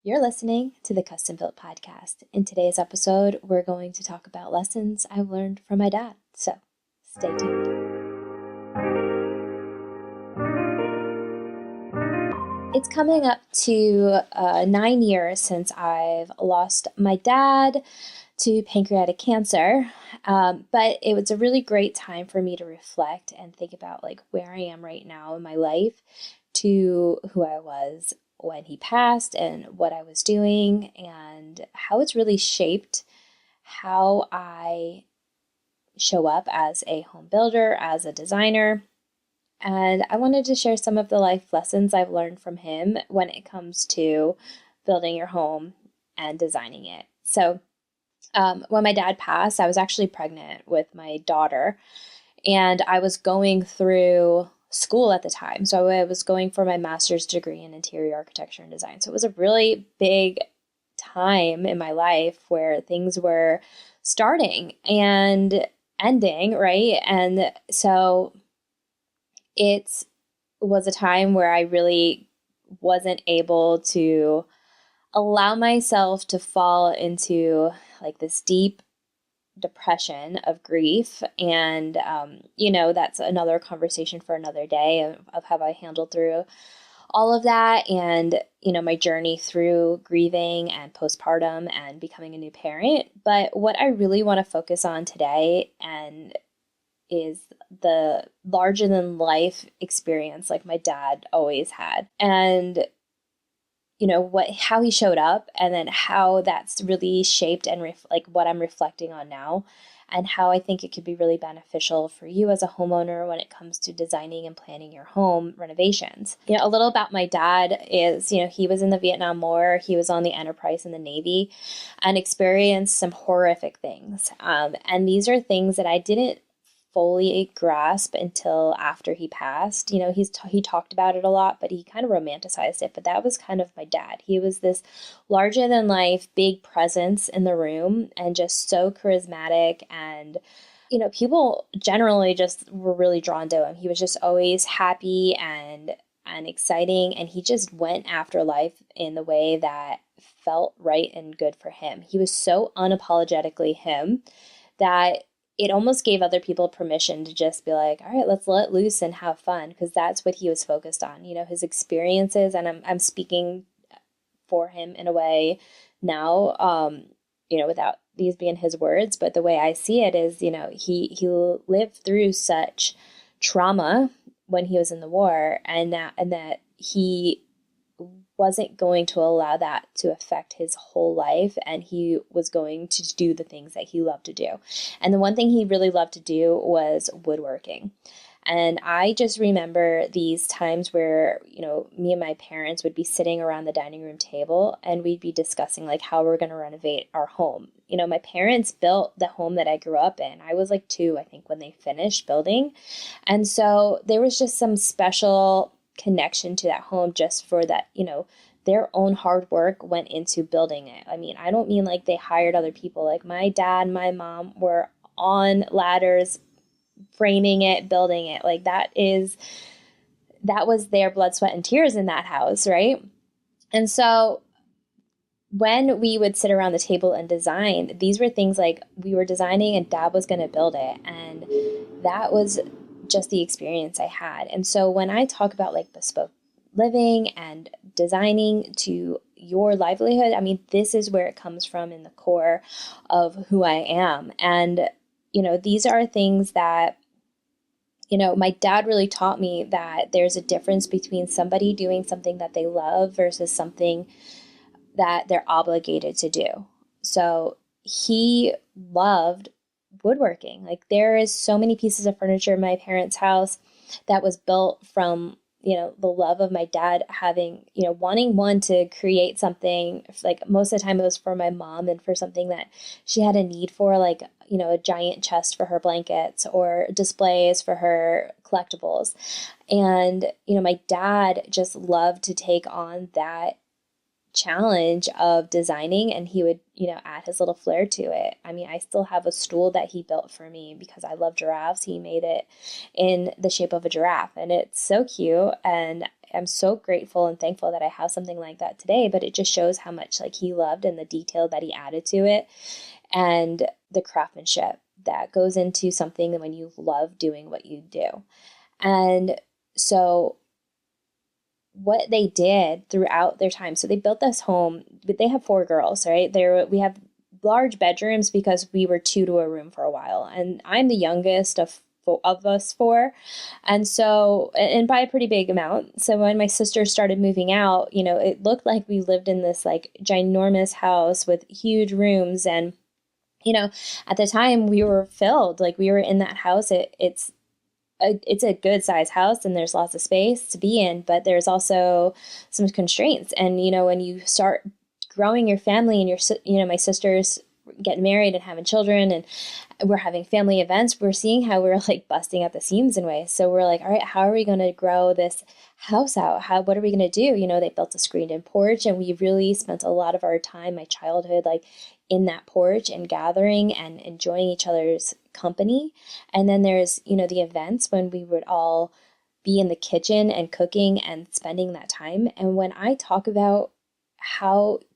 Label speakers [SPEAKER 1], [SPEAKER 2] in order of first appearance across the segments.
[SPEAKER 1] You're listening to the Custom Built Podcast. In today's episode, we're going to talk about lessons I've learned from my dad. So stay tuned. It's coming up to 9 years since I've lost my dad to pancreatic cancer. But it was a really great time for me to reflect and think about where I am right now in my life to who I was when he passed and what I was doing and how it's really shaped how I show up as a home builder, as a designer. And I wanted to share some of the life lessons I've learned from him when it comes to building your home and designing it. So when my dad passed, I was actually pregnant with my daughter, and I was going through school at the time. So I was going for my master's degree in interior architecture and design. So it was a really big time in my life where things were starting and ending, right? And so it was a time where I really wasn't able to allow myself to fall into this deep depression of grief. And, that's another conversation for another day of how I handled through all of that and, my journey through grieving and postpartum and becoming a new parent. But what I really want to focus on today is the larger than life experience like my dad always had. And how he showed up, and then how that's really shaped and what I'm reflecting on now, and how I think it could be really beneficial for you as a homeowner when it comes to designing and planning your home renovations. A little about my dad is, he was in the Vietnam War, he was on the Enterprise in the Navy, and experienced some horrific things. And these are things that I didn't fully grasp until after he passed. He talked about it a lot, but he kind of romanticized it. But that was kind of my dad. He was this larger than life, big presence in the room and just so charismatic. And, people generally just were really drawn to him. He was just always happy and exciting. And he just went after life in the way that felt right and good for him. He was so unapologetically him that it almost gave other people permission to just be like, all right, let's let loose and have fun, because that's what he was focused on, his experiences. And I'm speaking for him in a way now, without these being his words, but the way I see it is, he lived through such trauma when he was in the war, and that he wasn't going to allow that to affect his whole life, and he was going to do the things that he loved to do. And the one thing he really loved to do was woodworking. And I just remember these times where, me and my parents would be sitting around the dining room table and we'd be discussing how we're going to renovate our home. My parents built the home that I grew up in. I was 2, I think, when they finished building. And so there was just some special connection to that home just for that, their own hard work went into building it. I mean, I don't mean they hired other people. My dad and my mom were on ladders, framing it, building it. That was their blood, sweat, and tears in that house, right? And so when we would sit around the table and design, these were things we were designing and dad was going to build it. And that was just the experience I had. And so when I talk about bespoke living and designing to your livelihood, I mean, this is where it comes from in the core of who I am. And, these are things that, my dad really taught me that there's a difference between somebody doing something that they love versus something that they're obligated to do. So he loved woodworking. There is so many pieces of furniture in my parents' house that was built from, the love of my dad having, wanting one to create something. Most of the time it was for my mom and for something that she had a need for, a giant chest for her blankets or displays for her collectibles. And, my dad just loved to take on that challenge of designing, and he would, add his little flair to it. I mean, I still have a stool that he built for me because I love giraffes. He made it in the shape of a giraffe, and it's so cute. And I'm so grateful and thankful that I have something like that today, but it just shows how much like he loved and the detail that he added to it and the craftsmanship that goes into something when you love doing what you do. And so what they did throughout their time, so they built this home, but they have 4 girls, right? We have large bedrooms because we were 2 to a room for a while. And I'm the youngest of us 4. And so, and by a pretty big amount. So when my sisters started moving out, it looked like we lived in this like ginormous house with huge rooms. And, at the time we were filled, like we were in that house. It's a good size house and there's lots of space to be in, but there's also some constraints. And, when you start growing your family and my sisters getting married and having children and we're having family events, we're seeing how we're like busting at the seams in ways. So we're like, all right, how are we going to grow this house out? What are we going to do? They built a screened-in porch, and we really spent a lot of our time, my childhood, like in that porch and gathering and enjoying each other's company. And then there's, the events when we would all be in the kitchen and cooking and spending that time. And when I talk about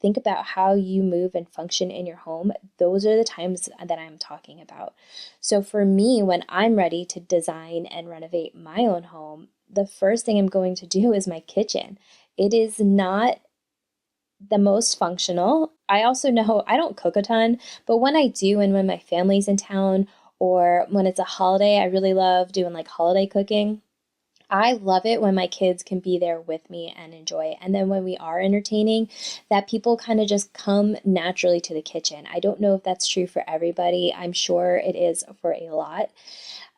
[SPEAKER 1] think about how you move and function in your home, those are the times that I'm talking about. So for me, when I'm ready to design and renovate my own home, the first thing I'm going to do is my kitchen. It is not the most functional. I also know I don't cook a ton, but when I do, and when my family's in town or when it's a holiday, I really love doing like holiday cooking. I love it when my kids can be there with me and enjoy it. And then when we are entertaining, that people kind of just come naturally to the kitchen. I don't know if that's true for everybody. I'm sure it is for a lot.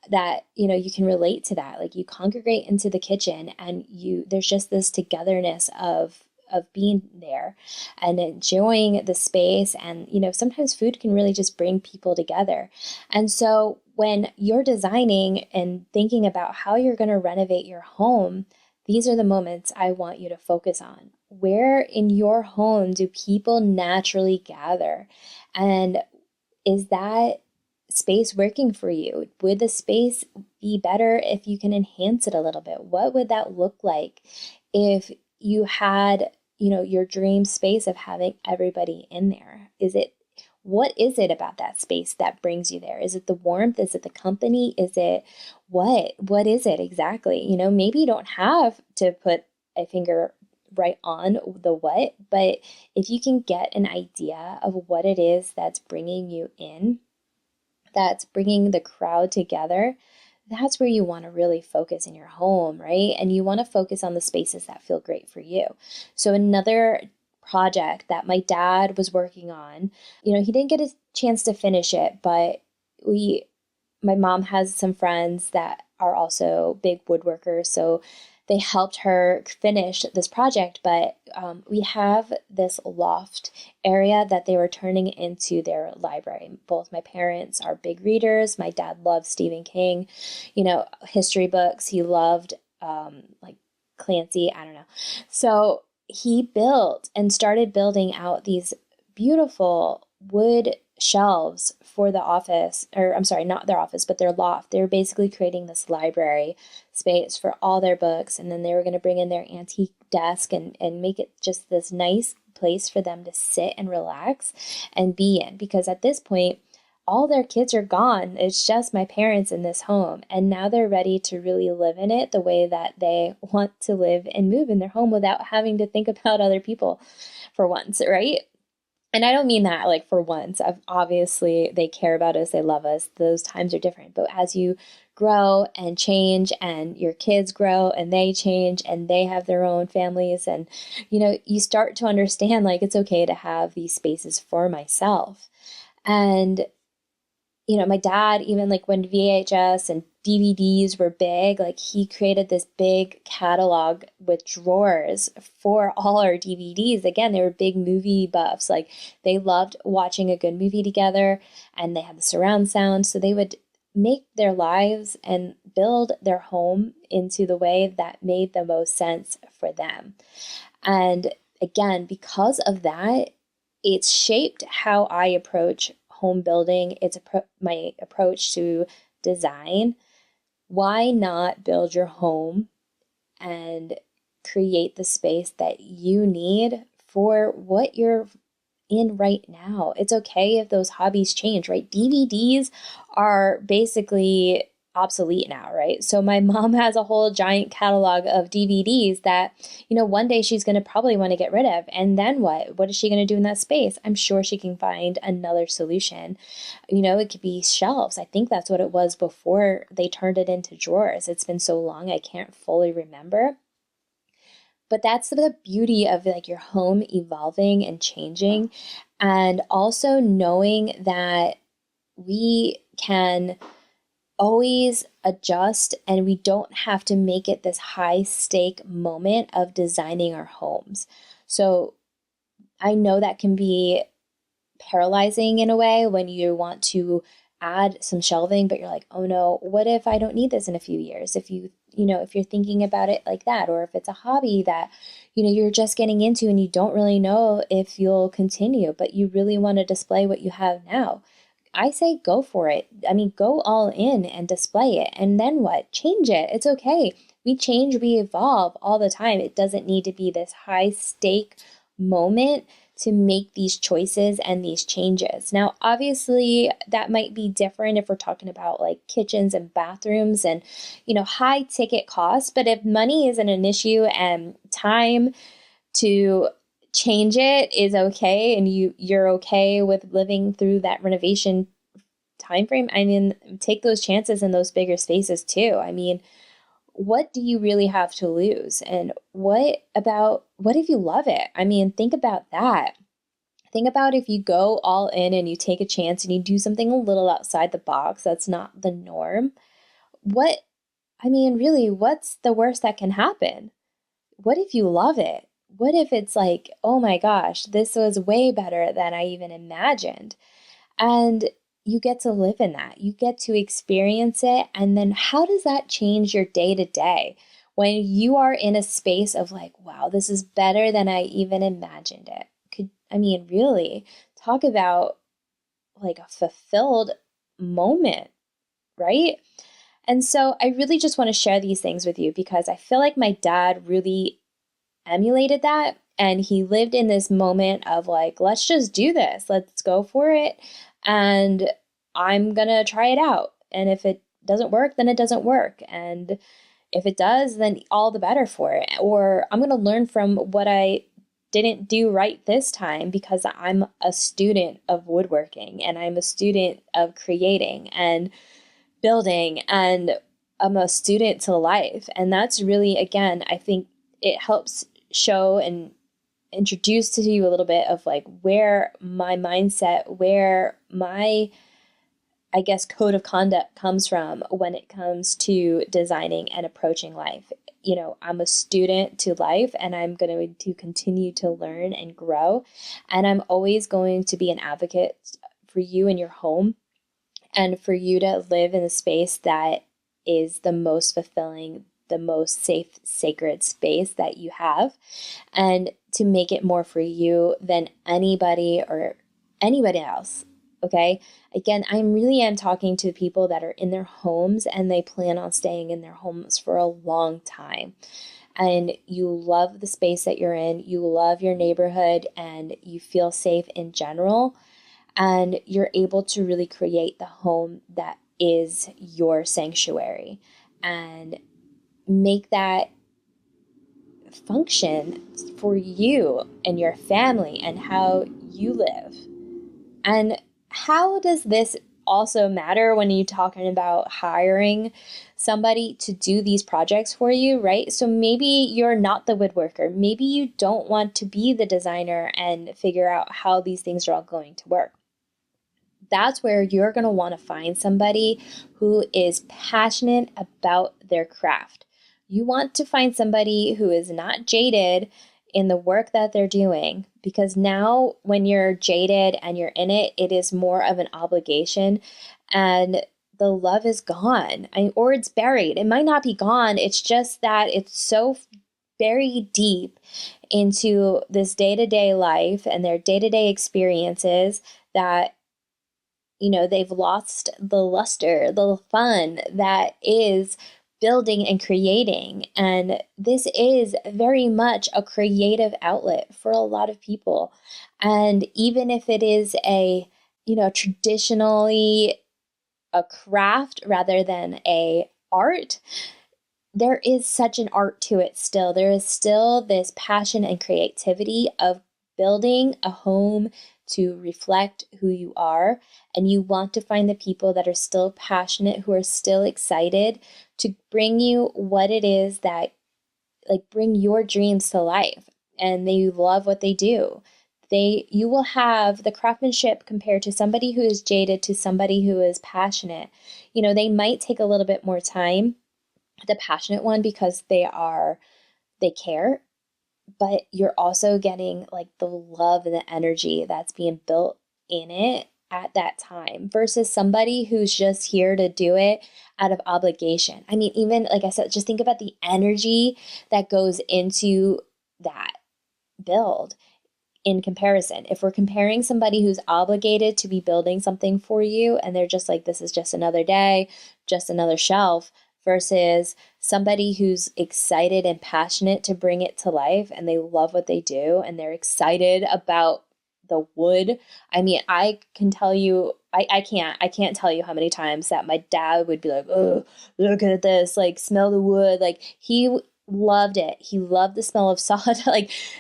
[SPEAKER 1] That, you can relate to that. Like you congregate into the kitchen and there's just this togetherness of being there and enjoying the space. And, sometimes food can really just bring people together. And so when you're designing and thinking about how you're going to renovate your home, these are the moments I want you to focus on. Where in your home do people naturally gather? And is that space working for you? Would the space be better if you can enhance it a little bit? What would that look like if you had, your dream space of having everybody in there? What is it about that space that brings you there? Is it the warmth? Is it the company? Is it what is it exactly? Maybe you don't have to put a finger right on the what, but if you can get an idea of what it is that's bringing you in, that's bringing the crowd together, that's where you want to really focus in your home, right? And you want to focus on the spaces that feel great for you. So another project that my dad was working on, he didn't get a chance to finish it, but my mom has some friends that are also big woodworkers, so they helped her finish this project. But we have this loft area that they were turning into their library. Both my parents are big readers. My dad loves Stephen King, history books. He loved like Clancy, I don't know. So he built and started building out these beautiful wood shelves for the office, or I'm sorry, not their office, but their loft. They were basically creating this library space for all their books. And then they were going to bring in their antique desk and make it just this nice place for them to sit and relax and be in. Because at this point, all their kids are gone. It's just my parents in this home. And now they're ready to really live in it the way that they want to live and move in their home without having to think about other people for once, right? And I don't mean that like for once. Obviously, they care about us. They love us. Those times are different. But as you grow and change and your kids grow and they change and they have their own families and, you start to understand like it's okay to have these spaces for myself. And my dad, even like when VHS and DVDs were big, like he created this big catalog with drawers for all our DVDs. Again, they were big movie buffs. Like they loved watching a good movie together and they had the surround sound. So they would make their lives and build their home into the way that made the most sense for them. And again, because of that, it's shaped how I approach home building. It's my approach to design. Why not build your home and create the space that you need for what you're in right now? It's okay if those hobbies change, right? DVDs are basically obsolete now, right? So my mom has a whole giant catalog of DVDs that, one day she's going to probably want to get rid of. And then what? What is she going to do in that space? I'm sure she can find another solution. It could be shelves. I think that's what it was before they turned it into drawers. It's been so long, I can't fully remember. But that's the beauty of like your home evolving and changing, and also knowing that we can always adjust and we don't have to make it this high stake moment of designing our homes. So I know that can be paralyzing in a way when you want to add some shelving, but you're like, oh no, what if I don't need this in a few years? If you're thinking about it like that, or if it's a hobby that, you're just getting into and you don't really know if you'll continue, but you really want to display what you have now. I say go for it. I mean, go all in and display it. And then what? Change it. It's okay. We change, we evolve all the time. It doesn't need to be this high stake moment to make these choices and these changes. Now, obviously, that might be different if we're talking about like kitchens and bathrooms and, high ticket costs. But if money isn't an issue and time to change it is okay, and you're okay with living through that renovation time frame, I mean, take those chances in those bigger spaces too. I mean, what do you really have to lose? And what if you love it? I mean, think about that. Think about if you go all in and you take a chance and you do something a little outside the box that's not the norm. Really, what's the worst that can happen? What if you love it? What if it's like, oh my gosh, this was way better than I even imagined? And you get to live in that. You get to experience it. And then how does that change your day to day when you are in a space of like, wow, this is better than I even imagined it? Really talk about like a fulfilled moment, right? And so I really just want to share these things with you because I feel like my dad really emulated that. And he lived in this moment of like, let's just do this. Let's go for it. And I'm going to try it out. And if it doesn't work, then it doesn't work. And if it does, then all the better for it. Or I'm going to learn from what I didn't do right this time because I'm a student of woodworking and I'm a student of creating and building, and I'm a student to life. And that's really, again, I think it helps show and introduce to you a little bit of like where my mindset, where my, I guess, code of conduct comes from when it comes to designing and approaching life. I'm a student to life and I'm going to continue to learn and grow. And I'm always going to be an advocate for you in your home and for you to live in a space that is the most fulfilling, the most safe, sacred space that you have, and to make it more for you than anybody or anybody else. Okay. Again, I really am talking to people that are in their homes and they plan on staying in their homes for a long time. And you love the space that you're in, you love your neighborhood, and you feel safe in general. And you're able to really create the home that is your sanctuary and make that function for you and your family and how you live. And how does this also matter when you're talking about hiring somebody to do these projects for you, right? So maybe you're not the woodworker. Maybe you don't want to be the designer and figure out how these things are all going to work. That's where you're going to want to find somebody who is passionate about their craft. You want to find somebody who is not jaded in the work that they're doing, because now when you're jaded and you're in it, it is more of an obligation and the love is gone, or it's buried. It might not be gone. It's just that it's so buried deep into this day-to-day life and their day-to-day experiences that, they've lost the luster, the fun that is building and creating. And this is very much a creative outlet for a lot of people. And even if it is traditionally a craft rather than a art, there is such an art to it still. There is still this passion and creativity of building a home to reflect who you are. And you want to find the people that are still passionate, who are still excited to bring you what it is that, bring your dreams to life. And they love what they do. You will have the craftsmanship compared to somebody who is jaded to somebody who is passionate. They might take a little bit more time, the passionate one, because they care, but you're also getting the love and the energy that's being built in it at that time versus somebody who's just here to do it out of obligation. I mean, even like I said, just think about the energy that goes into that build. In comparison, if we're comparing somebody who's obligated to be building something for you and they're just this is just another day, just another shelf, versus somebody who's excited and passionate to bring it to life and they love what they do and they're excited about the wood. I mean, I can tell you, I can't tell you how many times that my dad would be like, oh, look at this, smell the wood. He loved it. He loved the smell of sawed,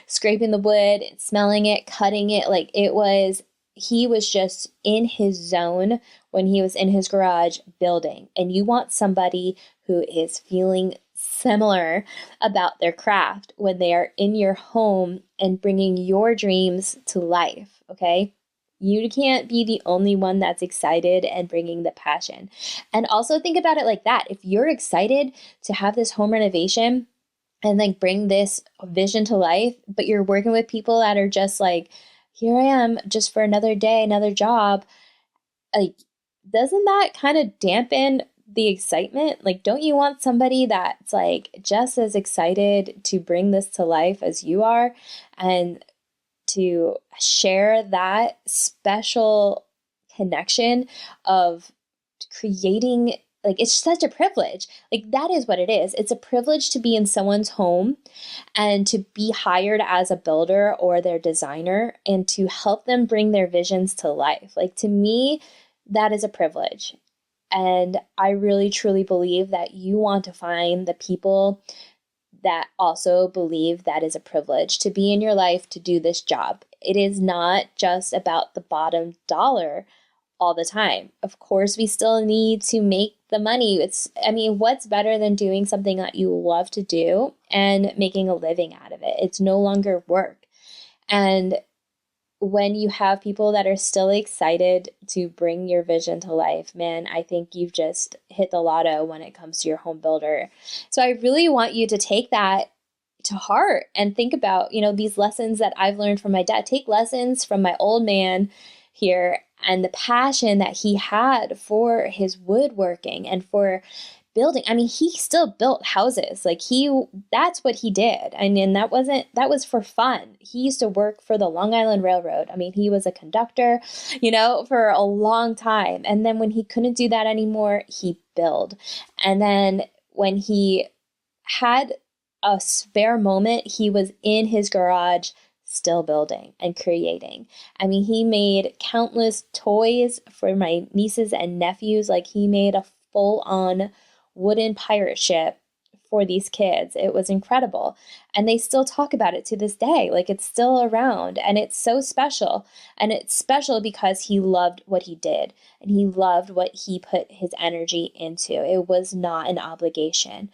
[SPEAKER 1] scraping the wood, smelling it, cutting it. He was just in his zone when he was in his garage building. And you want somebody who is feeling similar about their craft when they are in your home and bringing your dreams to life, okay? You can't be the only one that's excited and bringing the passion. And also think about it like that. If you're excited to have this home renovation and bring this vision to life, but you're working with people that are just here I am just for another day, another job, doesn't that kind of dampen the excitement? Don't you want somebody that's just as excited to bring this to life as you are and to share that special connection of creating? It's such a privilege. That is what it is. It's a privilege to be in someone's home and to be hired as a builder or their designer and to help them bring their visions to life. To me, that is a privilege. And I really, truly believe that you want to find the people that also believe that is a privilege to be in your life to do this job. It is not just about the bottom dollar all the time. Of course, we still need to make the money. What's better than doing something that you love to do and making a living out of it? It's no longer work. And when you have people that are still excited to bring your vision to life, man, I think you've just hit the lotto when it comes to your home builder. So I really want you to take that to heart and think about, these lessons that I've learned from my dad. Take lessons from my old man here and the passion that he had for his woodworking and for building. He still built houses. That's what he did. And that was for fun. He used to work for the Long Island Railroad. He was a conductor, for a long time. And then when he couldn't do that anymore, he built. And then when he had a spare moment, he was in his garage still building and creating. He made countless toys for my nieces and nephews. He made a full-on wooden pirate ship for these kids. It was incredible. And they still talk about it to this day. It's still around and it's so special. And it's special because he loved what he did and he loved what he put his energy into. It was not an obligation.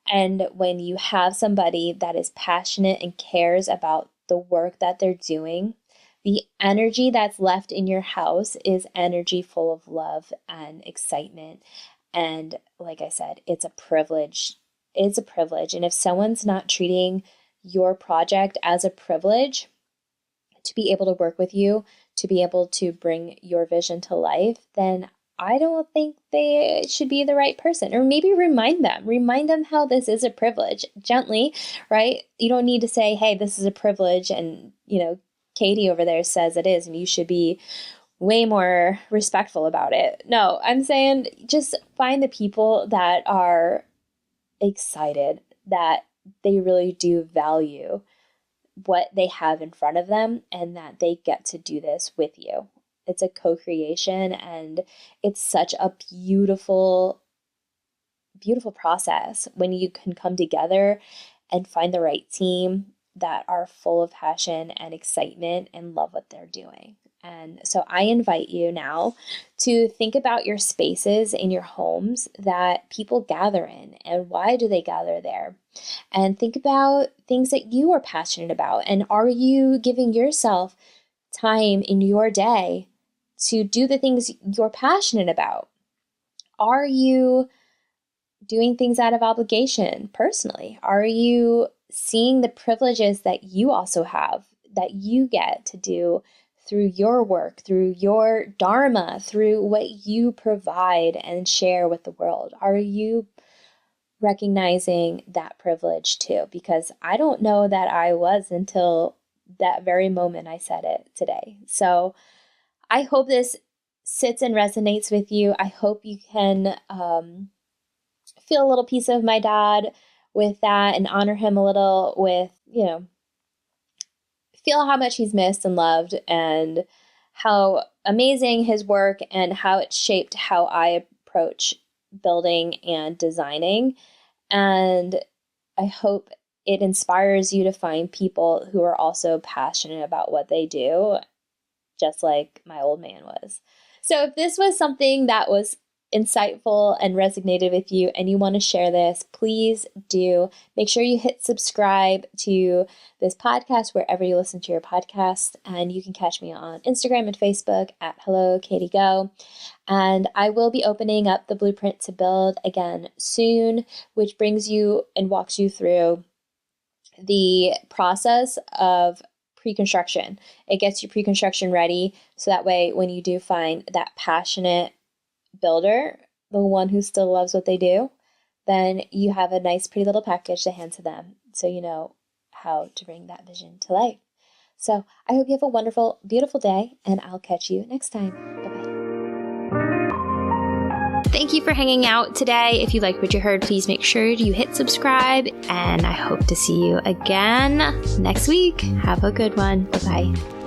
[SPEAKER 1] And when you have somebody that is passionate and cares about the work that they're doing, the energy that's left in your house is energy full of love and excitement. And like I said, it's a privilege. It's a privilege. And if someone's not treating your project as a privilege to be able to work with you, to be able to bring your vision to life, then I don't think they should be the right person. Or maybe remind them how this is a privilege gently, right? You don't need to say, hey, this is a privilege. And, Katie over there says it is, and you should be way more respectful about it. No, I'm saying just find the people that are excited, that they really do value what they have in front of them and that they get to do this with you. It's a co-creation, and it's such a beautiful, beautiful process when you can come together and find the right team that are full of passion and excitement and love what they're doing. And so I invite you now to think about your spaces in your homes that people gather in, and why do they gather there? And think about things that you are passionate about. And are you giving yourself time in your day to do the things you're passionate about? Are you doing things out of obligation personally? Are you seeing the privileges that you also have, that you get to do through your work, through your dharma, through what you provide and share with the world? Are you recognizing that privilege too? Because I don't know that I was until that very moment I said it today. So I hope this sits and resonates with you. I hope you can feel a little piece of my dad with that and honor him a little with, feel how much he's missed and loved, and how amazing his work and how it shaped how I approach building and designing. And I hope it inspires you to find people who are also passionate about what they do, just like my old man was. So if this was something that was insightful and resonated with you and you want to share this, please do. Make sure you hit subscribe to this podcast wherever you listen to your podcast. And you can catch me on Instagram and Facebook at Hello Katie Go. And I will be opening up the Blueprint to Build again soon, which brings you and walks you through the process of pre-construction. It gets you pre-construction ready, so that way when you do find that passionate builder, the one who still loves what they do, then you have a nice pretty little package to hand to them, so you know how to bring that vision to life. So I hope you have a wonderful, beautiful day, and I'll catch you next time. Bye-bye. Thank you for hanging out today. If you liked what you heard, please make sure you hit subscribe, and I hope to see you again next week. Have a good one. Bye-bye.